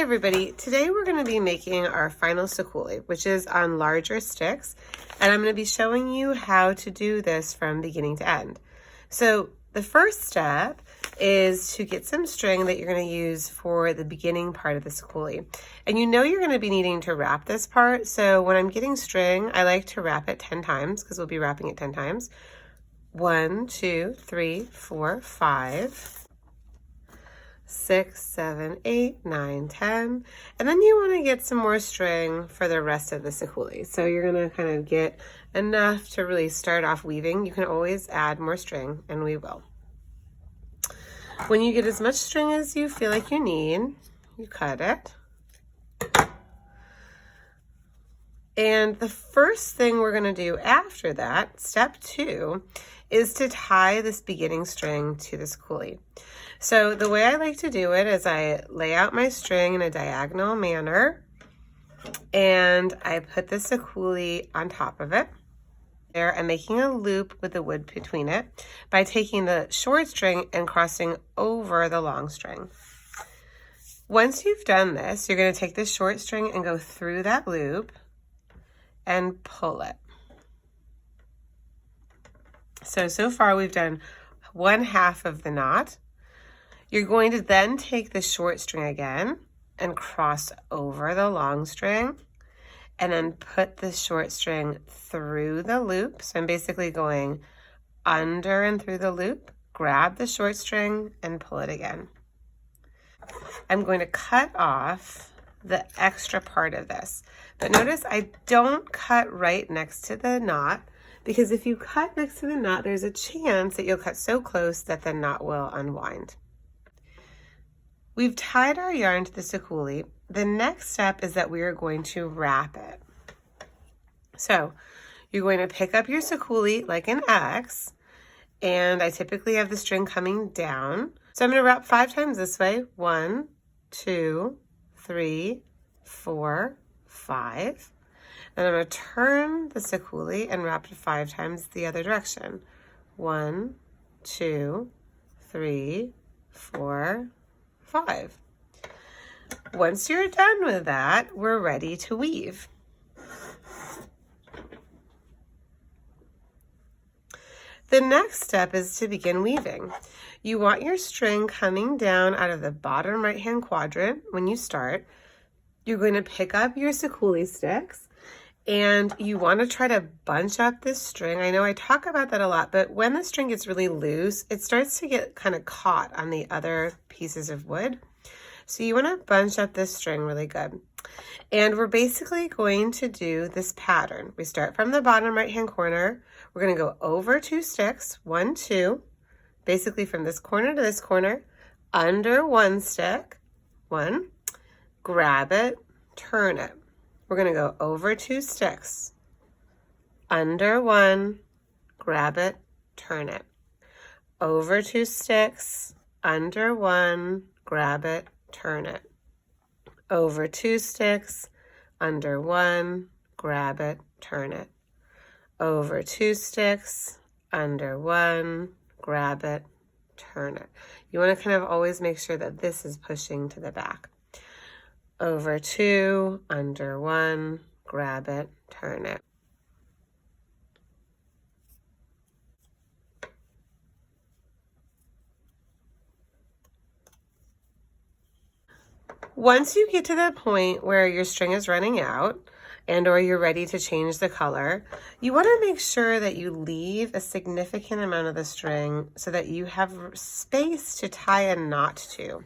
Hi everybody, today we're going to be making our final Sikuli, which is on larger sticks, and I'm going to be showing you how to do this from beginning to end. So the first step is to get some string that you're going to use for the beginning part of the Sikuli. And you know you're going to be needing to wrap this part, so when I'm getting string, I like to wrap it 10 times because we'll be wrapping it 10 times. 1, 2, 3, 4, 5. 6, 7, 8, 9, 10, and then you want to get some more string for the rest of the Sikuli. So you're going to kind of get enough to really start off weaving. You can always add more string, and we will. When you get as much string as you feel like you need, you cut it. And the first thing we're going to do after that, step 2, is to tie this beginning string to the Sikuli. So the way I like to do it is I lay out my string in a diagonal manner and I put the Sikuli on top of it. There I'm making a loop with the wood between it by taking the short string and crossing over the long string. Once you've done this, you're going to take the short string and go through that loop and pull it. So far we've done 1/2 of the knot. You're going to then take the short string again and cross over the long string and then put the short string through the loop. So I'm basically going under and through the loop, grab the short string and pull it again. I'm going to cut off the extra part of this. But notice I don't cut right next to the knot, because if you cut next to the knot, there's a chance that you'll cut so close that the knot will unwind. We've tied our yarn to the Sikuli. The next step is that we are going to wrap it. So you're going to pick up your Sikuli like an X, and I typically have the string coming down. So I'm going to wrap 5 times this way. 1, 2, 3, 4, 5. Then I'm going to turn the Sikuli and wrap it 5 times the other direction. 1, 2, 3, 4, 5. Once you're done with that, we're ready to weave. The next step is to begin weaving. You want your string coming down out of the bottom right-hand quadrant when you start. You're going to pick up your Sikuli sticks and you want to try to bunch up this string. I know I talk about that a lot, but when the string gets really loose, it starts to get kind of caught on the other pieces of wood. So you want to bunch up this string really good. And we're basically going to do this pattern. We start from the bottom right-hand corner. We're going to go over 2 sticks, 1, 2, basically from this corner to this corner, under 1 stick, 1, grab it, turn it. We're going to go over 2 sticks, under 1, grab it, turn it. Over 2 sticks, under 1, grab it, turn it. Over 2 sticks, under 1, grab it, turn it. Over 2 sticks, under 1, grab it, turn it. You want to kind of always make sure that this is pushing to the back. Over 2, under 1, grab it, turn it. Once you get to the point where your string is running out and or you're ready to change the color, you want to make sure that you leave a significant amount of the string so that you have space to tie a knot to.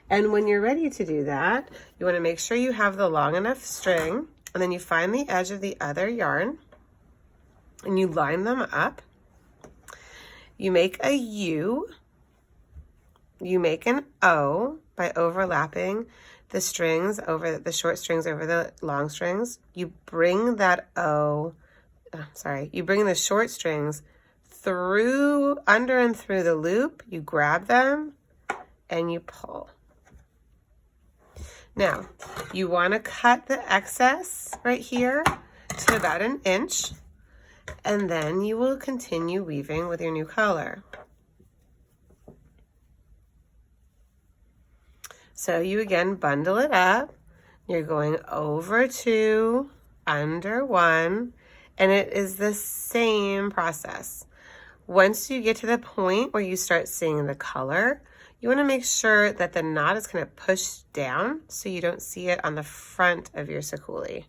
And when you're ready to do that, you want to make sure you have the long enough string, and then you find the edge of the other yarn and you line them up. You make a U, you make an O by overlapping the strings over the short strings over the long strings. You bring that you bring the short strings through, under and through the loop. You grab them and you pull. Now, you want to cut the excess right here to about 1 inch, and then you will continue weaving with your new color. So you again bundle it up. You're going over 2, under 1, and it is the same process. Once you get to the point where you start seeing the color, you want to make sure that the knot is kind of pushed down so you don't see it on the front of your Sikuli.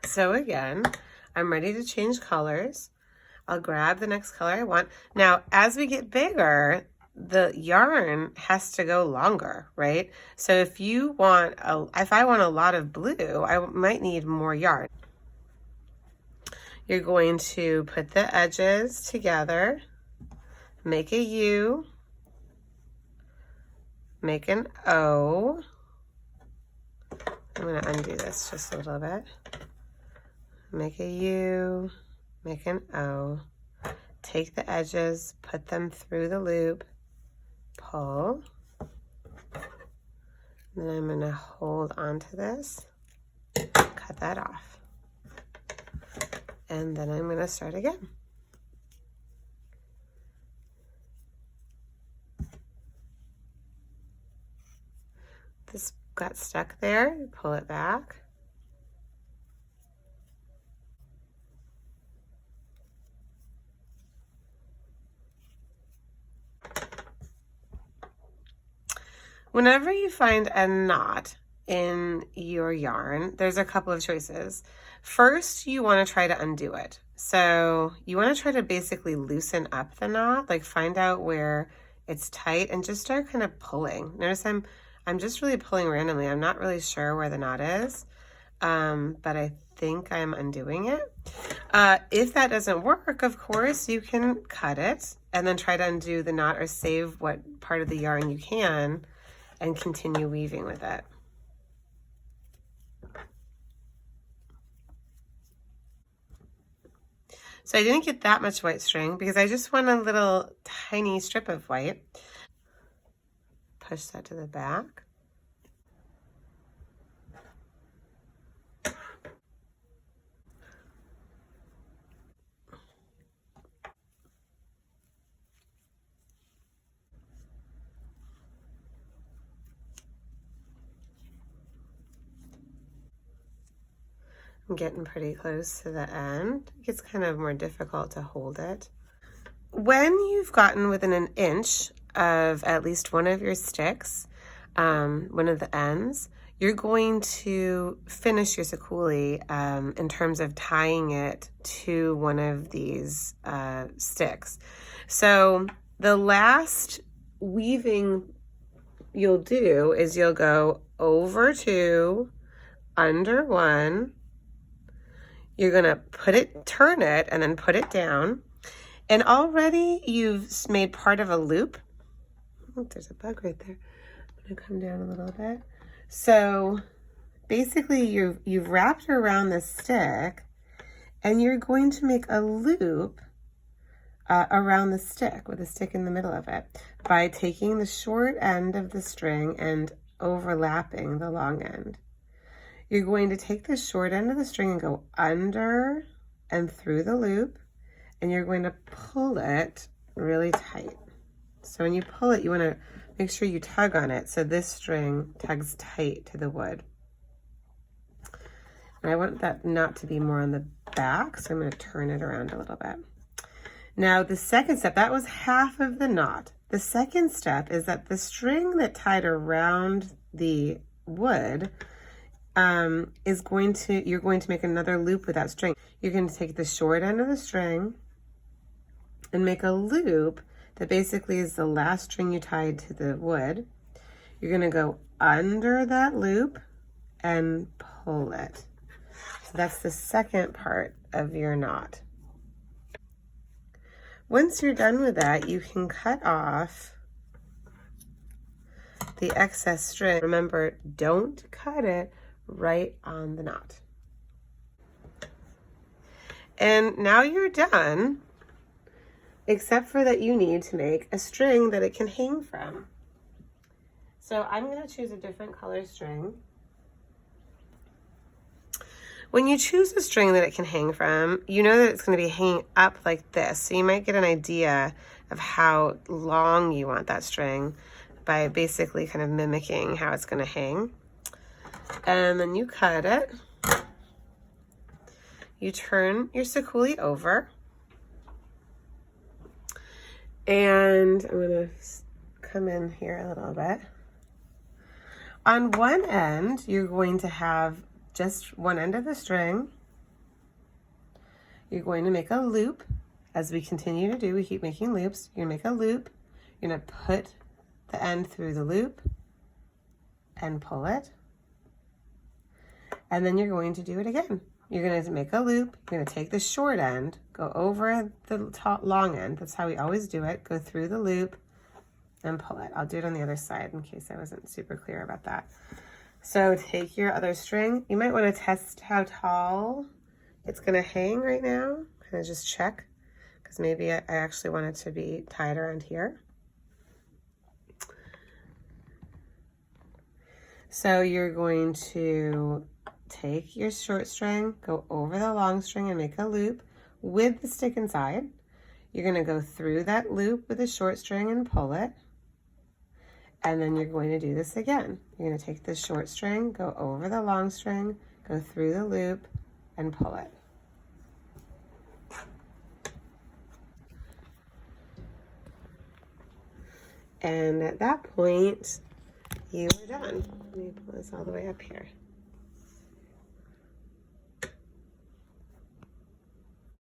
So again, I'm ready to change colors. I'll grab the next color I want. Now, as we get bigger, the yarn has to go longer, right? So if I want a lot of blue, I might need more yarn. You're going to put the edges together, make a U, make an O. I'm going to undo this just a little bit. Make a U, make an O. Take the edges, put them through the loop, pull. Then I'm going to hold onto this, cut that off. And then I'm going to start again. This got stuck there, pull it back. Whenever you find a knot in your yarn, there's a couple of choices. First, you want to try to undo it. So you want to try to basically loosen up the knot, like find out where it's tight and just start kind of pulling. Notice I'm just really pulling randomly. I'm not really sure where the knot is, but I think I'm undoing it. If that doesn't work, of course, you can cut it and then try to undo the knot or save what part of the yarn you can and continue weaving with it. So I didn't get that much white string because I just want a little tiny strip of white. Push that to the back. I'm getting pretty close to the end. It gets kind of more difficult to hold it. When you've gotten within an inch of at least one of your sticks, one of the ends, you're going to finish your Sikuli in terms of tying it to one of these sticks. So the last weaving you'll do is you'll go over 2, under 1, you're gonna turn it and then put it down. And already you've made part of a loop. Oh, there's a bug right there. I'm gonna come down a little bit. So basically you've wrapped around the stick and you're going to make a loop around the stick with a stick in the middle of it by taking the short end of the string and overlapping the long end. You're going to take the short end of the string and go under and through the loop, and you're going to pull it really tight. So when you pull it, you want to make sure you tug on it so this string tugs tight to the wood. And I want that knot to be more on the back, so I'm going to turn it around a little bit. Now the second step, that was half of the knot. The second step is that the string that tied around the wood you're going to make another loop with that string. You're going to take the short end of the string and make a loop that basically is the last string you tied to the wood. You're going to go under that loop and pull it. So that's the second part of your knot. Once you're done with that, you can cut off the excess string. Remember, don't cut it right on the knot. And now you're done, except for that you need to make a string that it can hang from. So I'm going to choose a different color string. When you choose a string that it can hang from, you know that it's going to be hanging up like this. So you might get an idea of how long you want that string by basically kind of mimicking how it's going to hang. And then you cut it. You turn your Sikuli over. And I'm going to come in here a little bit. On one end, you're going to have just one end of the string. You're going to make a loop. As we continue to do, we keep making loops. You're going to make a loop. You're going to put the end through the loop and pull it. And then you're going to do it again. You're going to make a loop. You're going to take the short end, go over the long end. That's how we always do it. Go through the loop and pull it. I'll do it on the other side in case I wasn't super clear about that. So take your other string. You might want to test how tall it's going to hang right now. Kind of just check, because maybe I actually want it to be tied around here. So you're going to take your short string, go over the long string and make a loop with the stick inside. You're going to go through that loop with the short string and pull it. And then you're going to do this again. You're going to take the short string, go over the long string, go through the loop, and pull it. And at that point, you are done. Let me pull this all the way up here.